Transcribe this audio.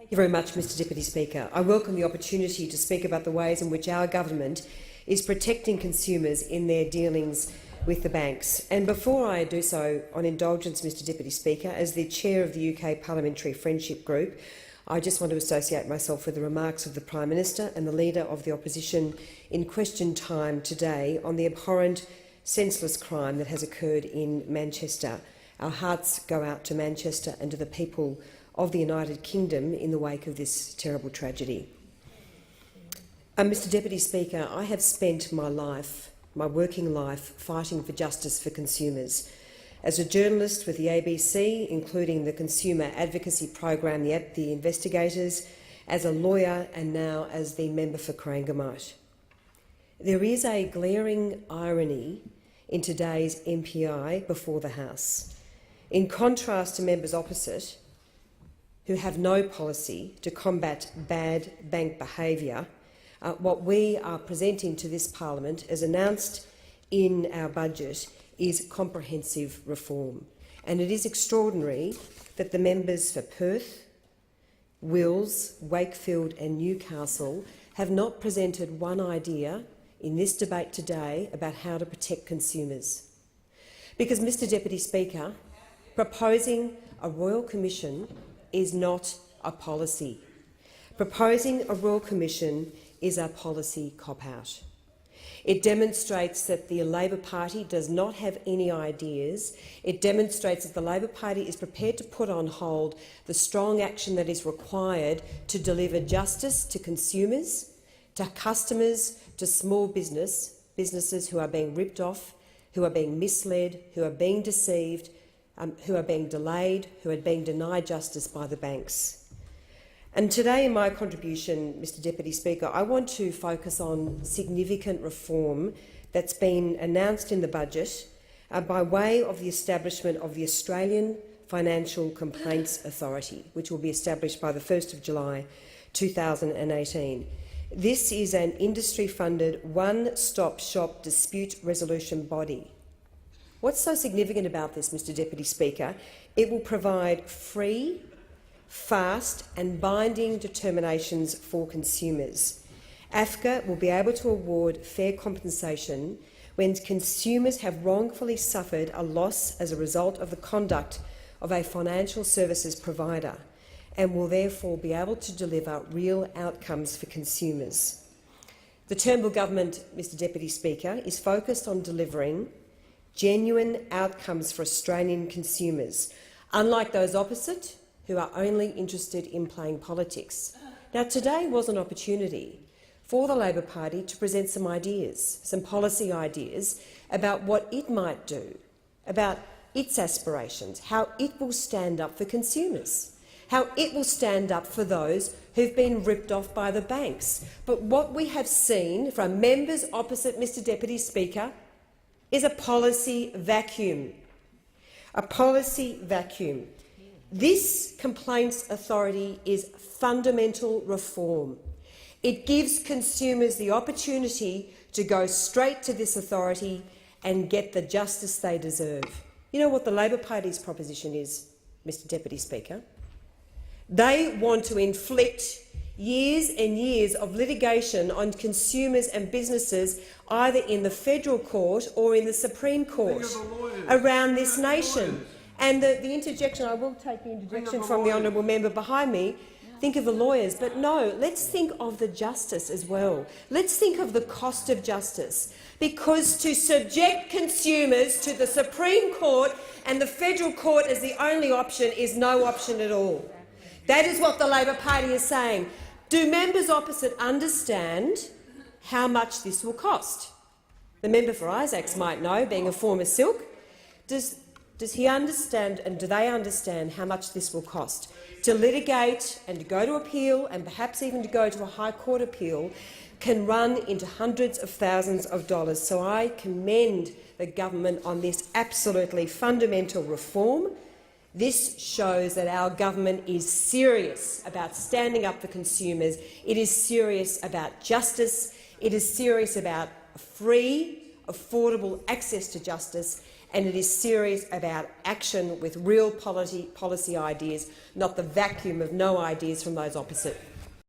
Thank you very much, Mr Deputy Speaker. I welcome the opportunity to speak about the ways in which our government is protecting consumers in their dealings with the banks. And before I do so, on indulgence, Mr Deputy Speaker, as the chair of the UK Parliamentary Friendship Group, I just want to associate myself with the remarks of the Prime Minister and the Leader of the Opposition in question time today on the abhorrent, senseless crime that has occurred in Manchester. Our hearts go out to Manchester and to the people of the United Kingdom in the wake of this terrible tragedy. Mr Deputy Speaker, I have spent my working life, fighting for justice for consumers. As a journalist with the ABC, including the Consumer Advocacy Program, the Investigators, as a lawyer and now as the member for Corangamite. There is a glaring irony in today's MPI before the House. In contrast to members opposite, who have no policy to combat bad bank behaviour, what we are presenting to this parliament, as announced in our budget, is comprehensive reform. And it is extraordinary that the members for Perth, Wills, Wakefield and Newcastle have not presented one idea in this debate today about how to protect consumers. Because, Mr Deputy Speaker, proposing a Royal Commission is not a policy. Proposing a Royal Commission is a policy cop-out. It demonstrates that the Labor Party does not have any ideas. It demonstrates that the Labor Party is prepared to put on hold the strong action that is required to deliver justice to consumers, to customers, to small businesses who are being ripped off, who are being misled, who are being deceived, who are being delayed, who are being denied justice by the banks. And today, in my contribution, Mr Deputy Speaker, I want to focus on significant reform that's been announced in the budget by way of the establishment of the Australian Financial Complaints Authority, which will be established by the 1st of July 2018. This is an industry-funded, one-stop shop dispute resolution body. What's so significant about this, Mr Deputy Speaker? It will provide free, fast and binding determinations for consumers. AFCA will be able to award fair compensation when consumers have wrongfully suffered a loss as a result of the conduct of a financial services provider, and will therefore be able to deliver real outcomes for consumers. The Turnbull government, Mr Deputy Speaker, is focused on delivering genuine outcomes for Australian consumers, unlike those opposite, who are only interested in playing politics. Now, today was an opportunity for the Labor Party to present some ideas, some policy ideas about what it might do, about its aspirations, how it will stand up for consumers, how it will stand up for those who've been ripped off by the banks. But what we have seen from members opposite, Mr Deputy Speaker, is a policy vacuum. A policy vacuum. This Complaints Authority is fundamental reform. It gives consumers the opportunity to go straight to this authority and get the justice they deserve. You know what the Labor Party's proposition is, Mr Deputy Speaker? They want to inflict years and years of litigation on consumers and businesses, either in the federal court or in the Supreme Court around this nation. And the interjection, I will take the interjection from the honourable member behind me, think of the lawyers, but no, let's think of the justice as well. Let's think of the cost of justice, because to subject consumers to the Supreme Court and the federal court as the only option is no option at all. That is what the Labor Party is saying. Do members opposite understand how much this will cost? The member for Isaacs might know, being a former Silk. Does he understand, and do they understand how much this will cost? To litigate and to go to appeal, and perhaps even to go to a High Court appeal, can run into hundreds of thousands of dollars. So I commend the government on this absolutely fundamental reform. This shows that our government is serious about standing up for consumers. It is serious about justice. It is serious about free, affordable access to justice. and it is serious about action with real policy ideas, not the vacuum of no ideas from those opposite.